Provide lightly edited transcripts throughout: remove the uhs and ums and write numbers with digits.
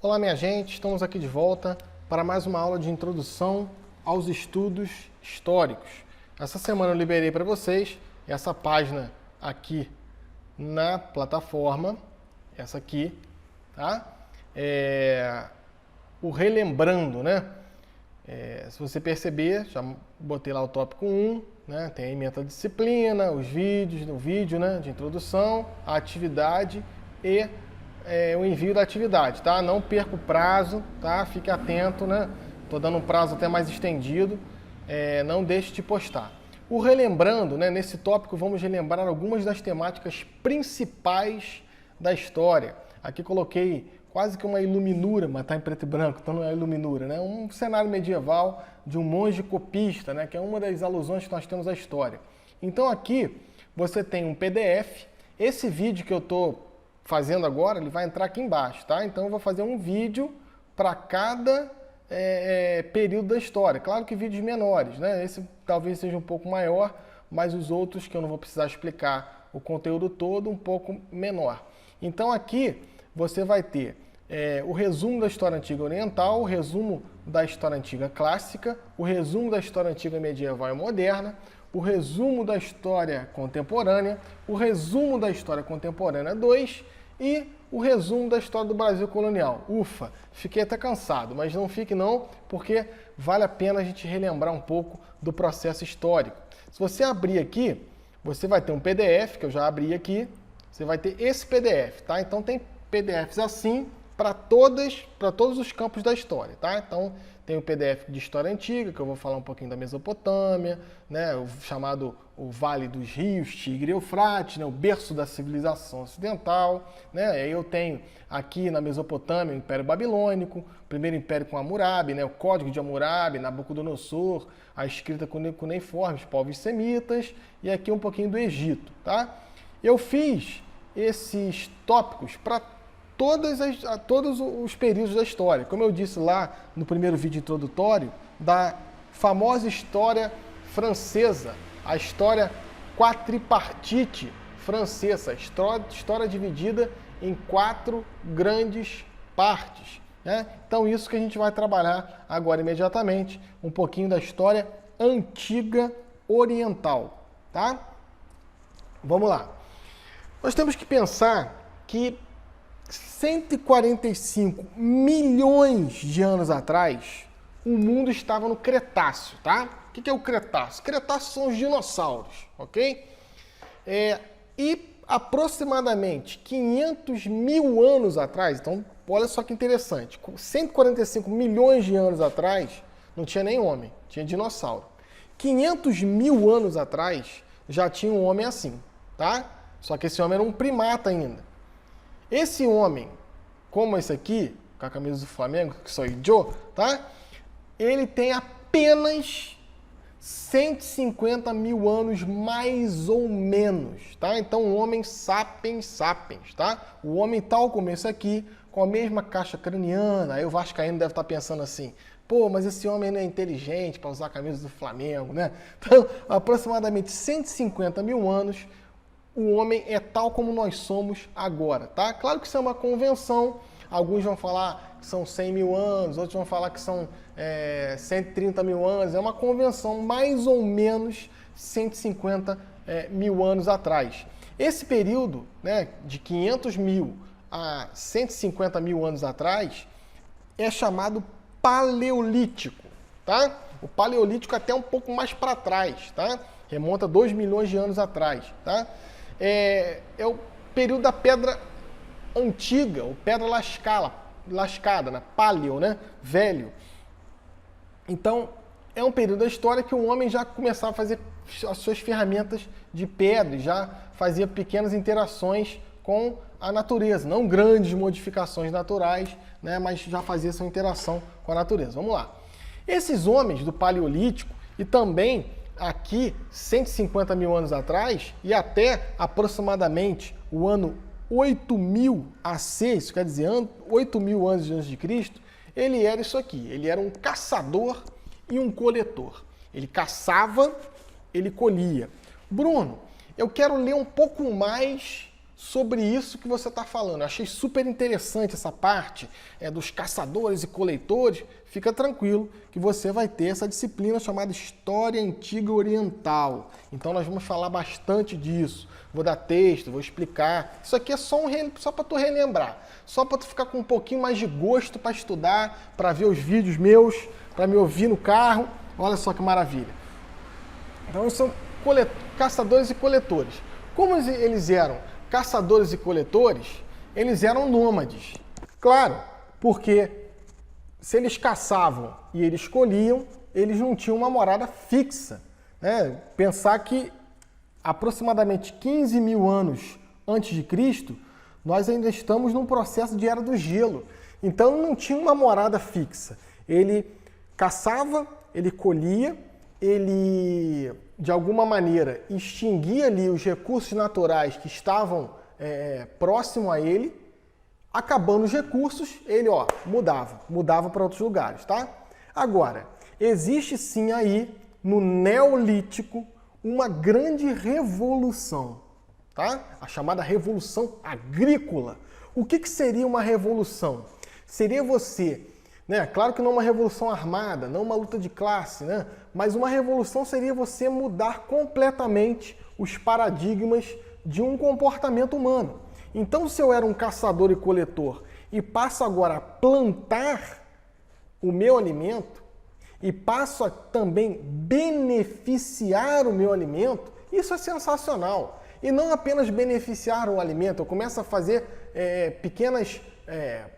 Olá, minha gente, estamos aqui de volta para mais uma aula de introdução aos estudos históricos. Essa semana eu liberei para vocês essa página aqui na plataforma, essa aqui, tá? O Relembrando, né? Se você perceber, já botei lá o tópico 1, né? Tem a ementa da disciplina, os vídeos, o vídeo, né? De introdução, a atividade e o envio da atividade, tá? Não perca o prazo, tá? Fique atento, né? Tô dando um prazo até mais estendido, não deixe de postar. O Relembrando, né? Nesse tópico vamos relembrar algumas das temáticas principais da história. Aqui coloquei quase que uma iluminura, mas está em preto e branco, então não é iluminura, né? Um cenário medieval de um monge copista, né? Que é uma das alusões que nós temos à história. Então aqui você tem um PDF. Esse vídeo que eu estou fazendo agora, ele vai entrar aqui embaixo, tá? Então eu vou fazer um vídeo para cada período da história. Claro que vídeos menores, né? Esse talvez seja um pouco maior, mas os outros que eu não vou precisar explicar o conteúdo todo, um pouco menor. Então aqui você vai ter o resumo da história antiga oriental, o resumo da história antiga clássica, o resumo da história antiga medieval e moderna, o resumo da história contemporânea, o resumo da história contemporânea 2 e o resumo da história do Brasil colonial. Ufa, fiquei até cansado, mas não fique não, porque vale a pena a gente relembrar um pouco do processo histórico. Se você abrir aqui, você vai ter um PDF, que eu já abri aqui, você vai ter esse PDF, tá? Então tem PDFs assim para todos os campos da história, tá? Então tem o PDF de História Antiga, que eu vou falar um pouquinho da Mesopotâmia, né? O chamado o Vale dos Rios, Tigre e Eufrates, né? O berço da civilização ocidental, né? Aí eu tenho aqui na Mesopotâmia o Império Babilônico, o primeiro império com Hammurabi, né? O Código de Hammurabi, Nabucodonosor, a escrita cuneiforme, os povos semitas, e aqui um pouquinho do Egito, tá? Eu fiz esses tópicos para todos os períodos da história. Como eu disse lá no primeiro vídeo introdutório, da famosa história francesa, a história quadripartite francesa, história dividida em 4 grandes partes, né? Então isso que a gente vai trabalhar agora imediatamente, um pouquinho da história antiga oriental, tá? Vamos lá. Nós temos que pensar que 145 milhões de anos atrás, o mundo estava no Cretáceo, tá? O que é o Cretáceo? Cretáceo são os dinossauros, ok? E aproximadamente 500 mil anos atrás, então olha só que interessante, 145 milhões de anos atrás não tinha nem homem, tinha dinossauro. 500 mil anos atrás já tinha um homem assim, tá? Só que esse homem era um primata ainda. Esse homem, como esse aqui, com a camisa do Flamengo, que sou eu, tá? Ele tem apenas 150 mil anos, mais ou menos, tá? Então, o homem sapiens sapiens, tá? O homem tal como esse aqui, com a mesma caixa craniana. Aí o vascaíno deve estar pensando assim, pô, mas esse homem não é inteligente para usar a camisa do Flamengo, né? Então, aproximadamente 150 mil anos, o homem é tal como nós somos agora, tá? Claro que isso é uma convenção, alguns vão falar que são 100 mil anos, outros vão falar que são 130 mil anos, é uma convenção mais ou menos 150 mil anos atrás. Esse período, né, de 500 mil a 150 mil anos atrás, é chamado Paleolítico, tá? O Paleolítico até um pouco mais para trás, tá? Remonta a 2 milhões de anos atrás, tá? É o período da pedra antiga, ou pedra lascada, né? Paleo, né? Velho. Então, é um período da história que o homem já começava a fazer as suas ferramentas de pedra, já fazia pequenas interações com a natureza, não grandes modificações naturais, né? Mas já fazia sua interação com a natureza. Vamos lá. Esses homens do Paleolítico e também aqui 150 mil anos atrás e até aproximadamente o ano 8000 AC, isso quer dizer 8000 anos antes de Cristo, ele era isso aqui, ele era um caçador e um coletor. Ele caçava, ele colhia. Bruno, eu quero ler um pouco mais sobre isso que você está falando. Eu achei super interessante essa parte dos caçadores e coletores. Fica tranquilo que você vai ter essa disciplina chamada História Antiga Oriental. Então nós vamos falar bastante disso. Vou dar texto, vou explicar. Isso aqui é só para tu relembrar. Só para tu ficar com um pouquinho mais de gosto para estudar, para ver os vídeos meus, para me ouvir no carro. Olha só que maravilha. Então eles são caçadores e coletores. Como eles eram caçadores e coletores, eles eram nômades. Claro, porque se eles caçavam e eles colhiam, eles não tinham uma morada fixa. Né? Pensar que aproximadamente 15 mil anos antes de Cristo, nós ainda estamos num processo de Era do Gelo. Então não tinha uma morada fixa. Ele caçava, ele colhia, ele de alguma maneira extinguia ali os recursos naturais que estavam próximo a ele. Acabando os recursos, ele mudava para outros lugares, tá? Agora, existe sim aí no Neolítico uma grande revolução, tá? A chamada Revolução Agrícola. O que seria uma revolução? Seria você, né? Claro que não uma revolução armada, não uma luta de classe, né? Mas uma revolução seria você mudar completamente os paradigmas de um comportamento humano. Então, se eu era um caçador e coletor e passo agora a plantar o meu alimento e passo a também beneficiar o meu alimento, isso é sensacional. E não apenas beneficiar o alimento, eu começo a fazer pequenas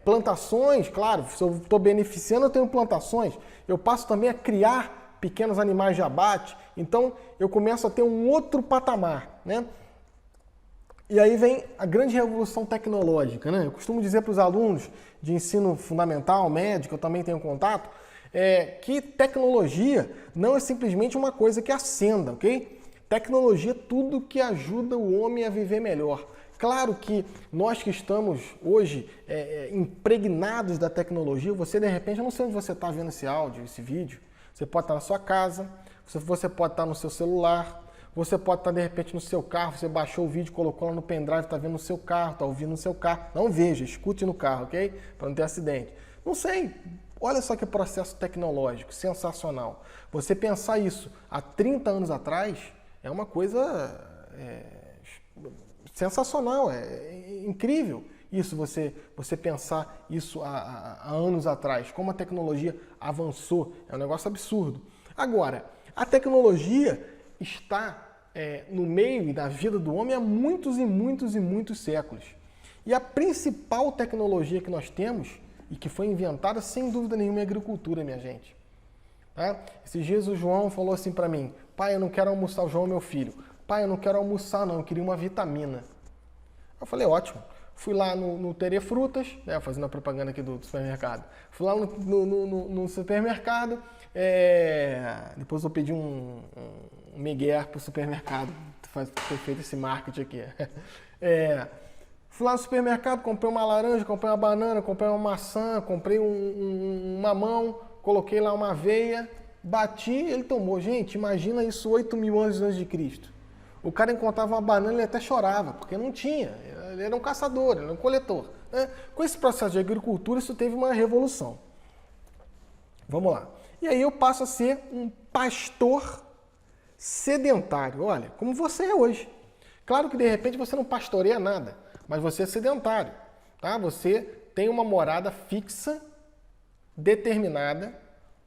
plantações, claro, se eu estou beneficiando, eu tenho plantações, eu passo também a criar pequenos animais de abate, então eu começo a ter um outro patamar, né? E aí vem a grande revolução tecnológica, né? Eu costumo dizer para os alunos de ensino fundamental, médio, que eu também tenho contato, que tecnologia não é simplesmente uma coisa que acenda, ok? Tecnologia é tudo que ajuda o homem a viver melhor. Claro que nós que estamos hoje impregnados da tecnologia, você de repente, eu não sei onde você está vendo esse áudio, esse vídeo, você pode estar na sua casa, você pode estar no seu celular, você pode estar de repente no seu carro, você baixou o vídeo, colocou lá no pendrive, está vendo no seu carro, está ouvindo no seu carro. Não veja, escute no carro, ok? Para não ter acidente. Não sei, olha só que processo tecnológico, sensacional. Você pensar isso há 30 anos atrás é uma coisa sensacional, é incrível. Isso, você pensar isso há anos atrás, como a tecnologia avançou, é um negócio absurdo. Agora, a tecnologia está no meio e na vida do homem há muitos e muitos e muitos séculos. E a principal tecnologia que nós temos, e que foi inventada sem dúvida nenhuma, é a agricultura, minha gente. Tá? Esses dias o João falou assim para mim: pai, eu não quero almoçar, o João é meu filho. Pai, eu não quero almoçar não, eu queria uma vitamina. Eu falei, ótimo. Fui lá no Tere Frutas, né, fazendo a propaganda aqui do supermercado. Fui lá no supermercado, depois eu pedi um migué pro supermercado, foi feito esse marketing aqui. Fui lá no supermercado, comprei uma laranja, comprei uma banana, comprei uma maçã, comprei um mamão, coloquei lá uma aveia, bati, ele tomou. Gente, imagina isso 8 mil anos antes de Cristo. O cara encontrava uma banana e ele até chorava, porque não tinha. Ele era um caçador, ele era um coletor. Né? Com esse processo de agricultura, isso teve uma revolução. Vamos lá. E aí eu passo a ser um pastor sedentário. Olha, como você é hoje. Claro que de repente você não pastoreia nada, mas você é sedentário. Tá? Você tem uma morada fixa, determinada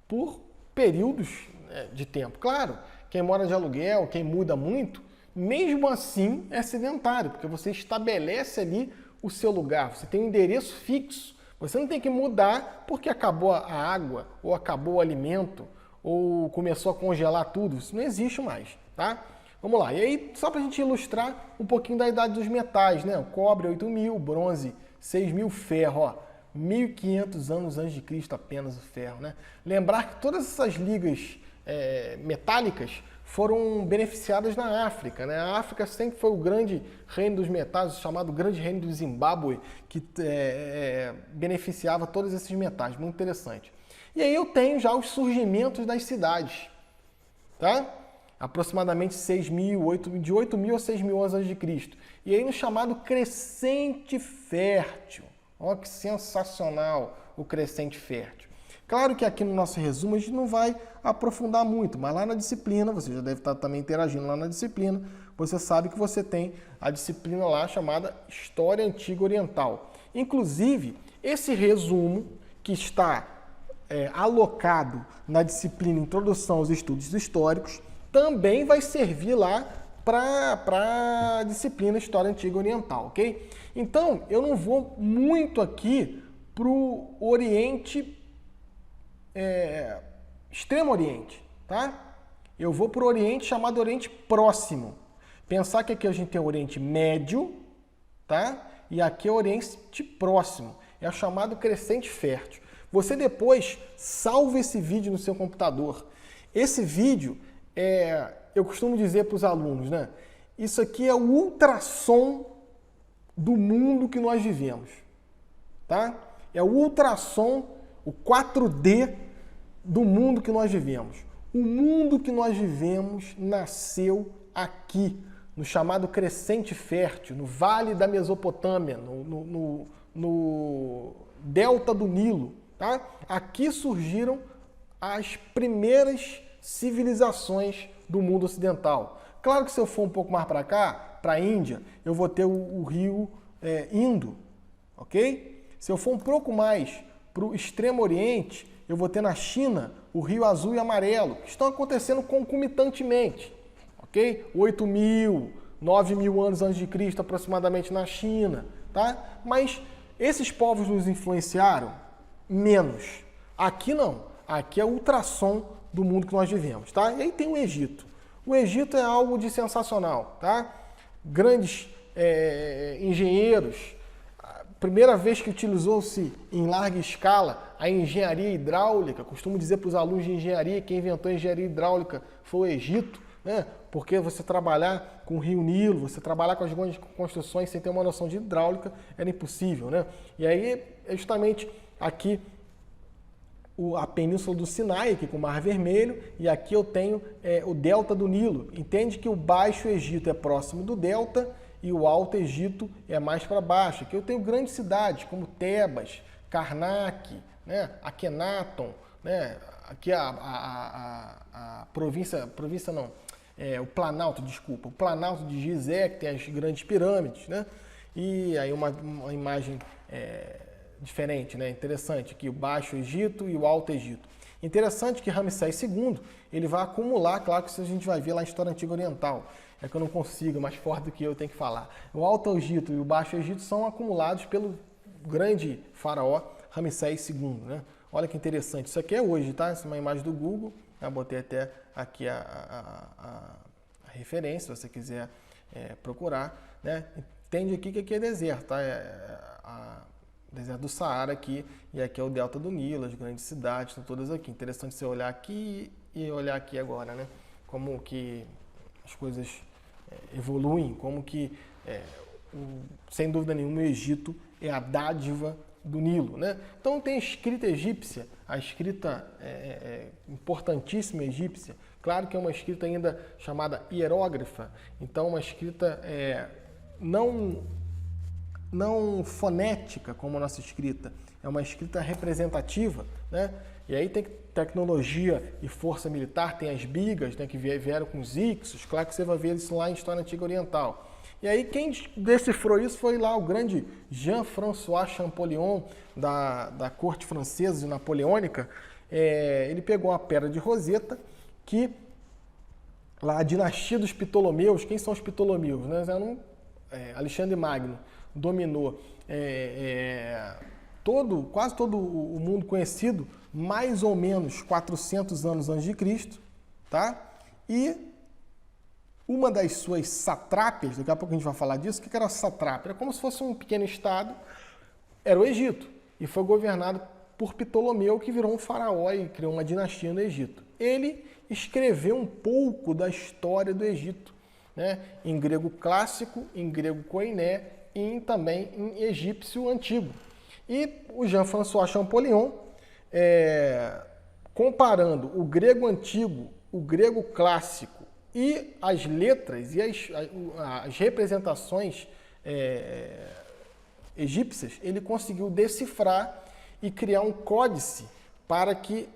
por períodos de tempo. Claro, quem mora de aluguel, quem muda muito, mesmo assim é sedentário, porque você estabelece ali o seu lugar, você tem um endereço fixo, você não tem que mudar porque acabou a água, ou acabou o alimento, ou começou a congelar tudo, isso não existe mais, tá? Vamos lá, e aí só para a gente ilustrar um pouquinho da idade dos metais, né? O cobre 8.000, bronze 6.000, ferro, ó, 1.500 anos antes de Cristo apenas o ferro, né? Lembrar que todas essas ligas metálicas foram beneficiadas na África, né? A África sempre foi o grande reino dos metais, o chamado grande reino do Zimbábue, que beneficiava todos esses metais, muito interessante. E aí eu tenho já os surgimentos das cidades, tá? aproximadamente 6.000, de 8.000 a 6.000 anos antes de Cristo. E aí no chamado crescente fértil. Olha que sensacional o crescente fértil. Claro que aqui no nosso resumo a gente não vai aprofundar muito, mas lá na disciplina, você já deve estar também interagindo lá na disciplina, você sabe que você tem a disciplina lá chamada História Antiga Oriental. Inclusive, esse resumo que está alocado na disciplina Introdução aos Estudos Históricos também vai servir lá para a disciplina História Antiga Oriental, ok? Então, eu não vou muito aqui para o Oriente, Extremo Oriente, tá? Eu vou para o Oriente chamado Oriente Próximo. Pensar que aqui a gente tem o Oriente Médio, tá? E aqui é o Oriente Próximo. É o chamado crescente fértil. Você depois salva esse vídeo no seu computador. Esse vídeo, eu costumo dizer para os alunos, né? Isso aqui é o ultrassom do mundo que nós vivemos, tá? É o ultrassom, o 4D do mundo que nós vivemos. O mundo que nós vivemos nasceu aqui, no chamado crescente fértil, no Vale da Mesopotâmia, no delta do Nilo. Tá? Aqui surgiram as primeiras civilizações do mundo ocidental. Claro que se eu for um pouco mais para cá, para a Índia, eu vou ter o rio Indo, ok? Se eu for um pouco mais para o Extremo Oriente, eu vou ter na China o rio Azul e Amarelo, que estão acontecendo concomitantemente, ok? 8.000, 9.000 anos antes de Cristo aproximadamente na China, tá? Mas esses povos nos influenciaram? Menos. Aqui não. Aqui é o ultrassom do mundo que nós vivemos, tá? E aí tem o Egito. O Egito é algo de sensacional, tá? Grandes engenheiros. A primeira vez que utilizou-se em larga escala a engenharia hidráulica, costumo dizer para os alunos de engenharia, quem inventou a engenharia hidráulica foi o Egito, né? Porque você trabalhar com o Rio Nilo, você trabalhar com as grandes construções sem ter uma noção de hidráulica era impossível, né? E aí é justamente aqui a Península do Sinai, aqui com o Mar Vermelho, e aqui eu tenho o Delta do Nilo. Entende que o Baixo Egito é próximo do Delta e o Alto Egito é mais para baixo. Aqui eu tenho grandes cidades como Tebas, Karnak, né, Akhenaton, né, aqui a província não, o Planalto, desculpa, o Planalto de Gizé, que tem as grandes pirâmides, né, e aí uma imagem diferente, né? Interessante aqui o Baixo Egito e o Alto Egito. Interessante que Ramsés II, ele vai acumular, claro que isso a gente vai ver lá na História Antiga Oriental, é que eu não consigo, mais forte do que eu tenho que falar. O Alto Egito e o Baixo Egito são acumulados pelo grande faraó Ramsés II, né? Olha que interessante, isso aqui é hoje, tá? Essa é uma imagem do Google, eu botei até aqui a referência, se você quiser procurar, né? Entende aqui que aqui é deserto, tá? Deserto do Saara aqui, e aqui é o Delta do Nilo, as grandes cidades, estão todas aqui. Interessante você olhar aqui e olhar aqui agora, né? Como que as coisas evoluem, como que, sem dúvida nenhuma, o Egito é a dádiva do Nilo, né? Então tem a escrita egípcia, a escrita importantíssima egípcia. Claro que é uma escrita ainda chamada hierógrafa, então uma escrita não fonética como a nossa escrita, é uma escrita representativa, né? E aí tem tecnologia e força militar, tem as bigas, né, que vieram com os ixos, claro que você vai ver isso lá em História Antiga Oriental. E aí quem decifrou isso foi lá o grande Jean-François Champollion, da corte francesa e napoleônica. Ele pegou a Pedra de Roseta, que lá a dinastia dos Ptolomeus, quem são os Ptolomeus? Né? Alexandre Magno dominou quase todo o mundo conhecido, mais ou menos 400 anos antes de Cristo, tá? E uma das suas satrápias, daqui a pouco a gente vai falar disso, o que era satrápia? Era como se fosse um pequeno estado, era o Egito, e foi governado por Ptolomeu, que virou um faraó e criou uma dinastia no Egito. Ele escreveu um pouco da história do Egito, né? Em grego clássico, em grego koiné e também em egípcio antigo. E o Jean-François Champollion, comparando o grego antigo, o grego clássico E as letras e as representações egípcias, ele conseguiu decifrar e criar um códice para que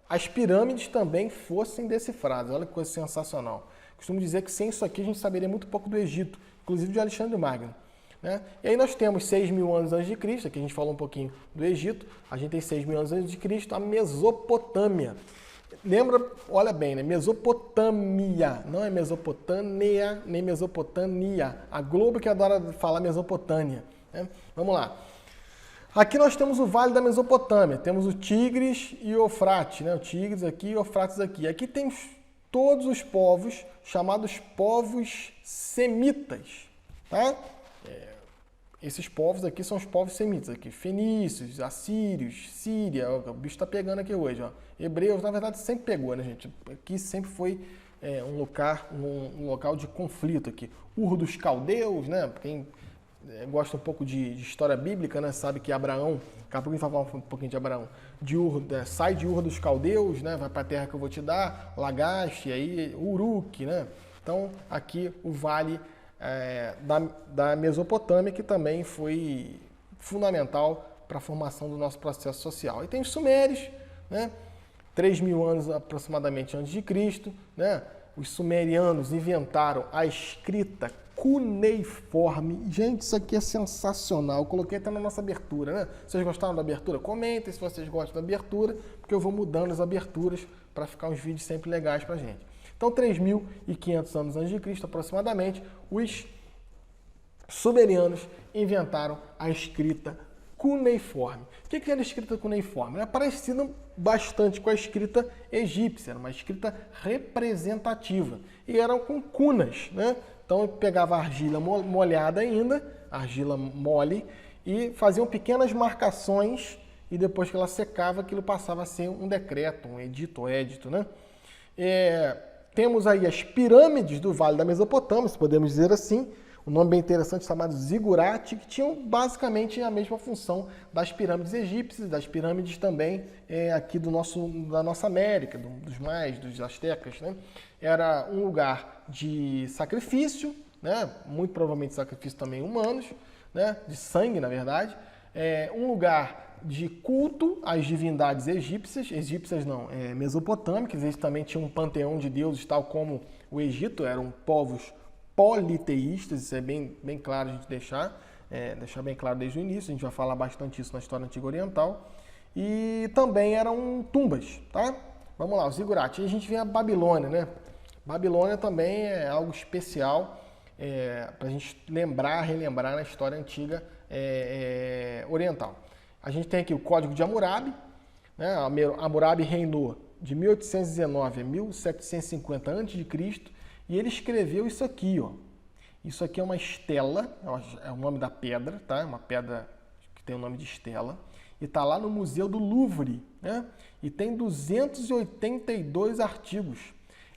as pirâmides também fossem decifradas. Olha que coisa sensacional. Costumo dizer que sem isso aqui a gente saberia muito pouco do Egito, inclusive de Alexandre Magno. Né? E aí nós temos 6.000 anos antes de Cristo, aqui a gente falou um pouquinho do Egito, a gente tem 6.000 anos antes de Cristo, a Mesopotâmia. Lembra, olha bem, né? Mesopotâmia, não é Mesopotâmia, nem Mesopotâmia. A Globo que adora falar Mesopotâmia. Né? Vamos lá. Aqui nós temos o Vale da Mesopotâmia, temos o Tigres e o Eufrates, né? O Tigres aqui e o Eufrates aqui. Aqui tem todos os povos chamados povos semitas, tá? Esses povos aqui são os povos semitas, aqui, fenícios, assírios, Síria, o bicho está pegando aqui hoje, ó. Hebreus, na verdade, sempre pegou, né, gente? Aqui sempre foi um local de conflito aqui. Ur dos caldeus, né? Quem gosta um pouco de história bíblica, né? Sabe que Abraão, daqui a pouco a gente vai falar um pouquinho de Abraão, sai de Ur dos caldeus, né? Vai para a terra que eu vou te dar, Lagaste, aí Uruk, né? Então, aqui o vale da Mesopotâmia, que também foi fundamental para a formação do nosso processo social. E tem os sumérios, né? 3.000 anos aproximadamente antes de Cristo, né? Os sumerianos inventaram a escrita cuneiforme. Gente, isso aqui é sensacional. Eu coloquei até na nossa abertura, né? Vocês gostaram da abertura? Comentem se vocês gostam da abertura, porque eu vou mudando as aberturas para ficar uns vídeos sempre legais para a gente. Então, 3.500 anos antes de Cristo, aproximadamente, os sumerianos inventaram a escrita cuneiforme. O que era a escrita cuneiforme? Era parecida bastante com a escrita egípcia, era uma escrita representativa. E eram com cunas, né? Então, pegava argila molhada ainda, argila mole, e faziam pequenas marcações, e depois que ela secava, aquilo passava a ser um decreto, um edito, édito, né? Temos aí as pirâmides do Vale da Mesopotâmia, se podemos dizer assim, um nome bem interessante chamado Zigurate, que tinham basicamente a mesma função das pirâmides egípcias, das pirâmides também aqui da nossa América, dos maias, dos astecas, né? Era um lugar de sacrifício, né? Muito provavelmente sacrifício também humanos, né? De sangue, na verdade. Um lugar de culto às divindades egípcias não, mesopotâmicas. Eles também tinham um panteão de deuses, tal como o Egito, eram povos politeístas, isso é bem claro a gente deixar bem claro desde o início, a gente vai falar bastante isso na história antiga oriental. E também eram tumbas, tá? Vamos lá, o Zigurate. E a gente vem a Babilônia, né? Babilônia também é algo especial para a gente relembrar na história antiga oriental. A gente tem aqui o Código de Hammurabi, né? Hammurabi reinou de 1819 a 1750 a.C., e ele escreveu isso aqui, ó. Isso aqui é uma estela, é o nome da pedra, tá? Uma pedra que tem o nome de estela, e está lá no Museu do Louvre, né? E tem 282 artigos.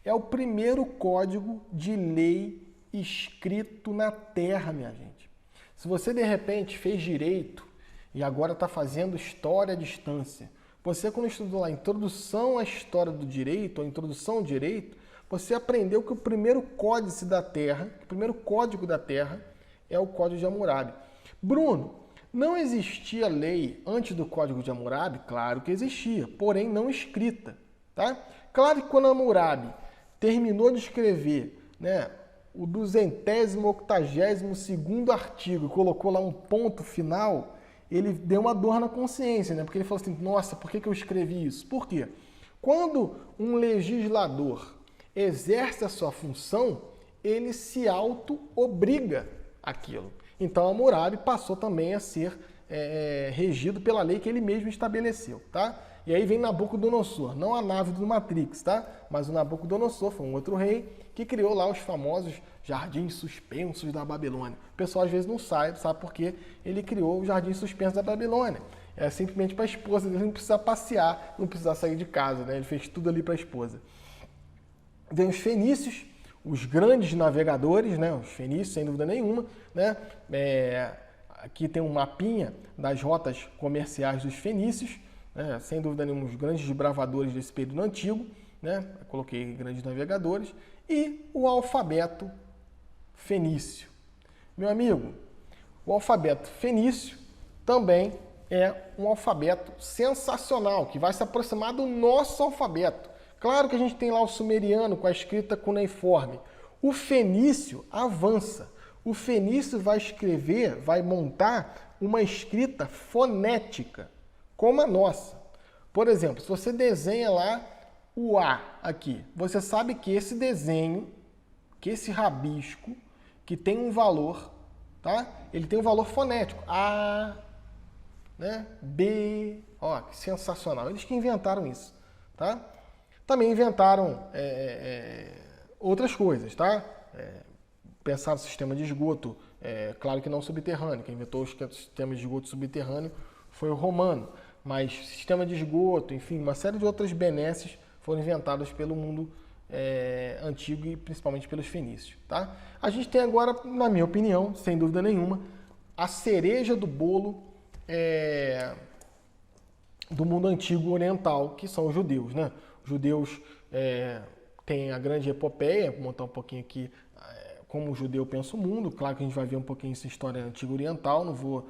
É o primeiro código de lei escrito na Terra, minha gente. Se você, de repente, fez direito e agora está fazendo história à distância, você, quando estudou lá a Introdução à História do Direito, ou Introdução ao Direito, você aprendeu que o primeiro códice da Terra, o primeiro código da Terra, é o Código de Hammurabi. Bruno, não existia lei antes do Código de Hammurabi? Claro que existia, porém não escrita, tá? Claro que quando Hammurabi terminou de escrever, né, o 282º artigo, colocou lá um ponto final, ele deu uma dor na consciência, né? Porque ele falou assim, nossa, por que eu escrevi isso? Por quê? Quando um legislador exerce a sua função, ele se auto-obriga àquilo. Então, Hammurabi passou também a ser regido pela lei que ele mesmo estabeleceu, tá? E aí vem Nabucodonosor, não a nave do Matrix, tá? Mas o Nabucodonosor foi um outro rei que criou lá os famosos jardins suspensos da Babilônia. O pessoal às vezes não sabe por que ele criou os jardins suspensos da Babilônia. É simplesmente para a esposa dele não precisar passear, não precisar sair de casa, né? Ele fez tudo ali para a esposa. Vem os fenícios, os grandes navegadores, né? Os fenícios, sem dúvida nenhuma, né? Aqui tem um mapinha das rotas comerciais dos fenícios, né? Sem dúvida nenhuma, os grandes desbravadores desse período antigo, né? Eu coloquei grandes navegadores, e o alfabeto fenício. Meu amigo, o alfabeto fenício também é um alfabeto sensacional, que vai se aproximar do nosso alfabeto. Claro que a gente tem lá o sumeriano com a escrita cuneiforme. O fenício avança. O fenício vai escrever, vai montar uma escrita fonética, como a nossa. Por exemplo, se você desenha lá o A aqui, você sabe que esse desenho, que esse rabisco, que tem um valor, tá? Ele tem um valor fonético. A, né? B, ó, que sensacional. Eles que inventaram isso, tá? Também inventaram outras coisas, tá? Pensaram no sistema de esgoto, claro que não subterrâneo. Quem inventou o sistema de esgoto subterrâneo foi o romano. Mas sistema de esgoto, enfim, uma série de outras benesses foram inventadas pelo mundo antigo e principalmente pelos fenícios, tá? A gente tem agora, na minha opinião, sem dúvida nenhuma, a cereja do bolo do mundo antigo oriental, que são os judeus, né? Os judeus têm a grande epopeia, vou montar um pouquinho aqui como o judeu pensa o mundo. Claro que a gente vai ver um pouquinho essa história antiga oriental, não vou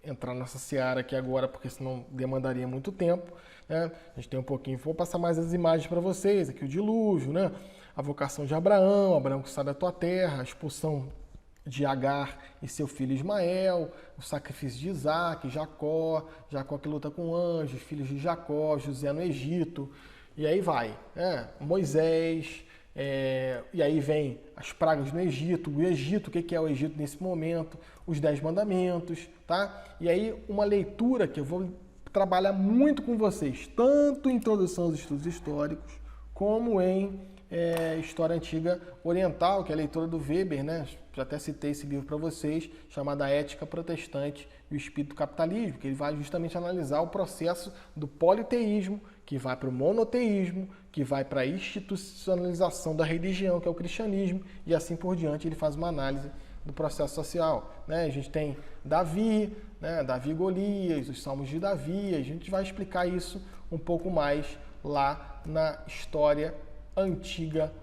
entrar nessa seara aqui agora, porque senão demandaria muito tempo, né? A gente tem um pouquinho, vou passar mais as imagens para vocês, aqui o dilúvio, né? A vocação de Abraão, Abraão que sai da tua terra, a expulsão de Agar e seu filho Ismael, o sacrifício de Isaac, Jacó que luta com anjos, filhos de Jacó, José no Egito, e aí vai, né? Moisés, e aí vem as pragas no Egito, o Egito, o que é o Egito nesse momento, os 10 mandamentos, tá? E aí uma leitura que eu vou trabalhar muito com vocês, tanto em introdução aos estudos históricos, como em História Antiga Oriental, que é a leitura do Weber, né? Já até citei esse livro para vocês, chamado A Ética Protestante e o Espírito do Capitalismo, que ele vai justamente analisar o processo do politeísmo, que vai para o monoteísmo, que vai para a institucionalização da religião, que é o cristianismo, e assim por diante. Ele faz uma análise do processo social, né? A gente tem Davi, né? Davi e Golias, os Salmos de Davi, a gente vai explicar isso um pouco mais lá na História Antiga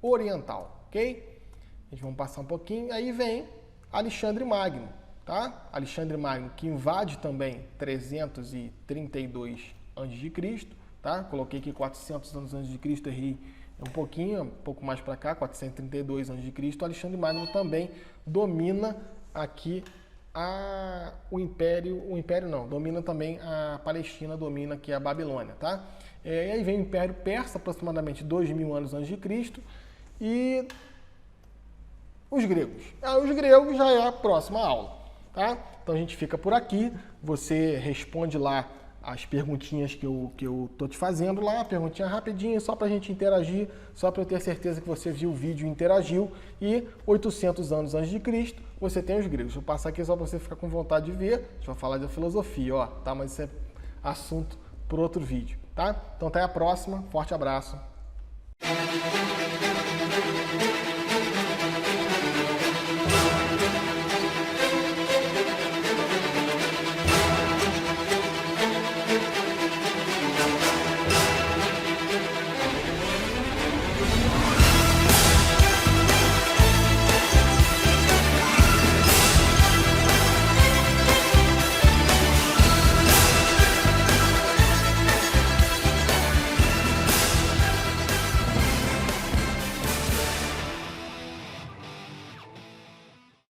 Oriental, ok? A gente vai passar um pouquinho, aí vem Alexandre Magno, tá? Alexandre Magno, que invade também 332 a.C., tá? Coloquei aqui 400 anos antes de Cristo, errei um pouco mais para cá, 432 a.C. Alexandre Magno também domina aqui domina também a Palestina, domina aqui a Babilônia, tá? E aí vem o Império Persa, aproximadamente 2000 anos antes de Cristo, e os gregos. Os gregos já é a próxima aula, tá? Então a gente fica por aqui, você responde lá as perguntinhas que eu tô te fazendo lá, perguntinha rapidinha, só para a gente interagir, só para eu ter certeza que você viu o vídeo e interagiu. E 800 anos antes de Cristo, você tem os gregos. Vou passar aqui só para você ficar com vontade de ver. A gente vai falar da filosofia, ó, tá? Mas isso é assunto para outro vídeo, tá? Então até a próxima, forte abraço.